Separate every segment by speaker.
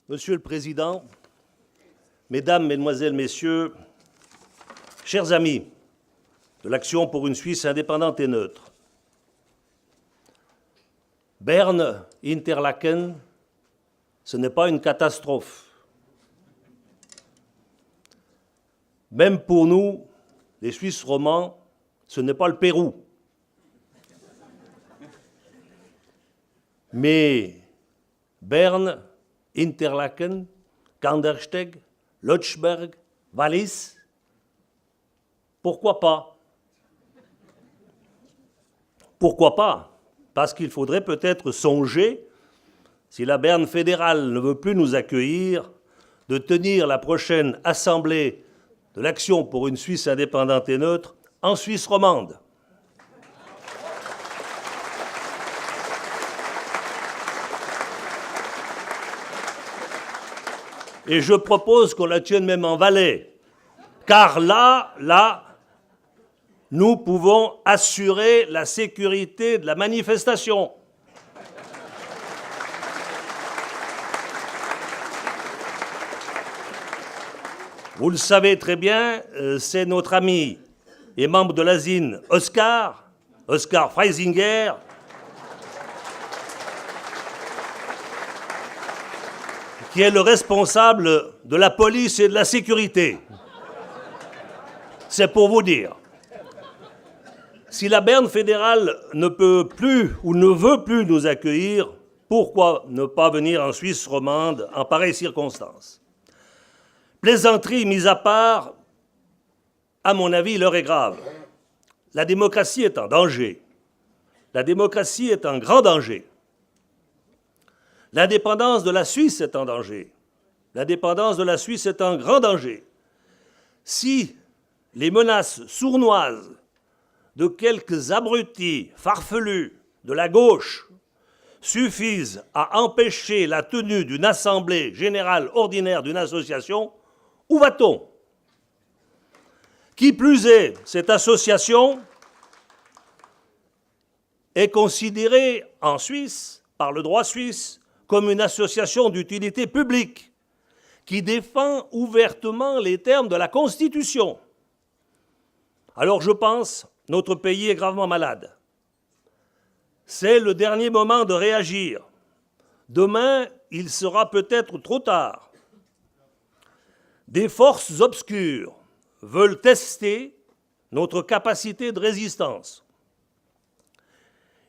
Speaker 1: Monsieur le Président, Mesdames, Mesdemoiselles, Messieurs, chers amis de l'Action pour une Suisse indépendante et neutre, Berne, Interlaken, ce n'est pas une catastrophe. Même pour nous, les Suisses romands, ce n'est pas le Pérou. Mais Berne, Interlaken, Kandersteg, Lötschberg, Wallis, pourquoi pas? Pourquoi pas? Parce qu'il faudrait peut-être songer, si la Berne fédérale ne veut plus nous accueillir, de tenir la prochaine assemblée de l'Action pour une Suisse indépendante et neutre en Suisse romande. Et je propose qu'on la tienne même en Valais, car là, nous pouvons assurer la sécurité de la manifestation. Vous le savez très bien, c'est notre ami et membre de l'ASIN, Oskar Freisinger, qui est le responsable de la police et de la sécurité. C'est pour vous dire. Si la Berne fédérale ne peut plus ou ne veut plus nous accueillir, pourquoi ne pas venir en Suisse romande en pareille circonstance? Plaisanterie mise à part, à mon avis, l'heure est grave. La démocratie est en danger. La démocratie est en grand danger. L'indépendance de la Suisse est en danger. L'indépendance de la Suisse est en grand danger. Si les menaces sournoises de quelques abrutis farfelus de la gauche suffisent à empêcher la tenue d'une assemblée générale ordinaire d'une association, où va-t-on? Qui plus est, cette association est considérée en Suisse, par le droit suisse, comme une association d'utilité publique qui défend ouvertement les termes de la Constitution. Alors je pense, notre pays est gravement malade. C'est le dernier moment de réagir. Demain, il sera peut-être trop tard. Des forces obscures veulent tester notre capacité de résistance.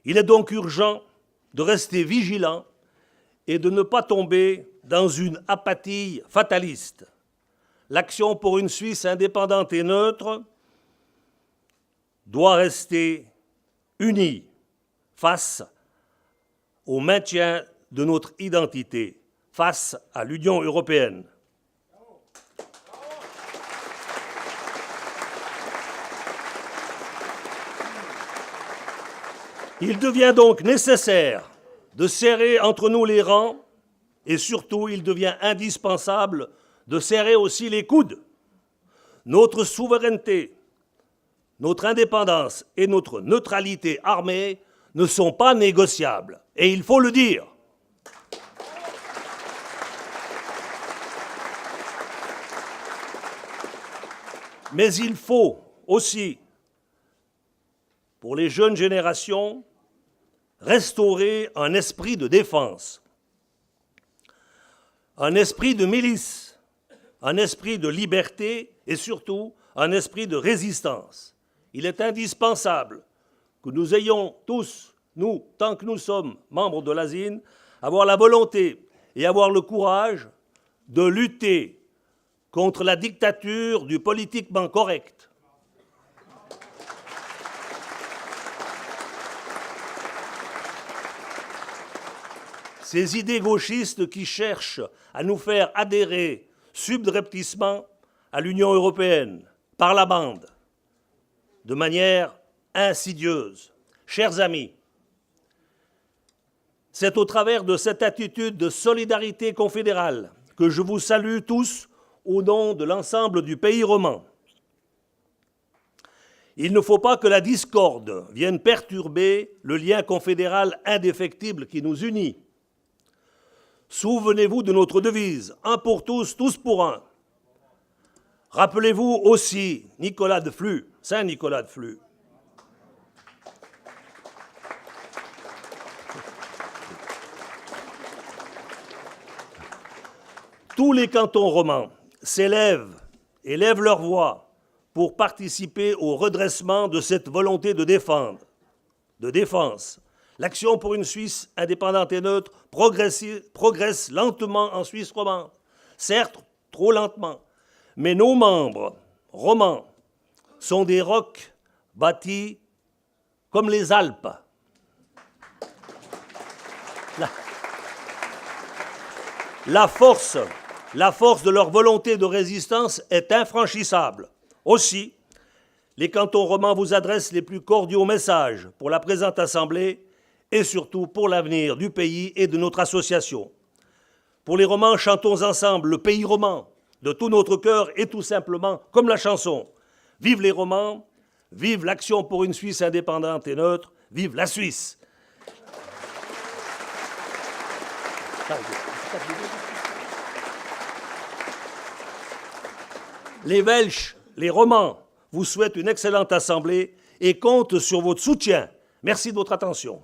Speaker 1: Il est donc urgent de rester vigilant et de ne pas tomber dans une apathie fataliste. L'Action pour une Suisse indépendante et neutre doit rester unie face au maintien de notre identité, face à l'Union européenne. Il devient donc nécessaire de serrer entre nous les rangs et surtout, il devient indispensable de serrer aussi les coudes. Notre souveraineté, notre indépendance et notre neutralité armée ne sont pas négociables. Et il faut le dire. Mais il faut aussi, pour les jeunes générations, restaurer un esprit de défense, un esprit de milice, un esprit de liberté et surtout un esprit de résistance. Il est indispensable que nous ayons tous, nous, tant que nous sommes membres de l'ASIN, avoir la volonté et avoir le courage de lutter contre la dictature du politiquement correct. Ces idées gauchistes qui cherchent à nous faire adhérer subrepticement à l'Union européenne, par la bande, de manière insidieuse. Chers amis, c'est au travers de cette attitude de solidarité confédérale que je vous salue tous au nom de l'ensemble du pays roman. Il ne faut pas que la discorde vienne perturber le lien confédéral indéfectible qui nous unit. Souvenez-vous de notre devise, un pour tous, tous pour un. Rappelez-vous aussi Nicolas de Flux, Saint Nicolas de Flux. Tous les cantons romans s'élèvent et lèvent leur voix pour participer au redressement de cette volonté de défense. L'action pour une Suisse indépendante et neutre progresse lentement en Suisse romande, certes trop lentement, mais nos membres romans sont des rocs bâtis comme les Alpes. La force de leur volonté de résistance est infranchissable. Aussi, les cantons romans vous adressent les plus cordiaux messages pour la présente Assemblée et surtout pour l'avenir du pays et de notre association. Pour les romans, chantons ensemble le pays roman de tout notre cœur et tout simplement comme la chanson. Vive les romans, vive l'action pour une Suisse indépendante et neutre, vive la Suisse. Les Welsh, les romans, vous souhaitent une excellente assemblée et comptent sur votre soutien. Merci de votre attention.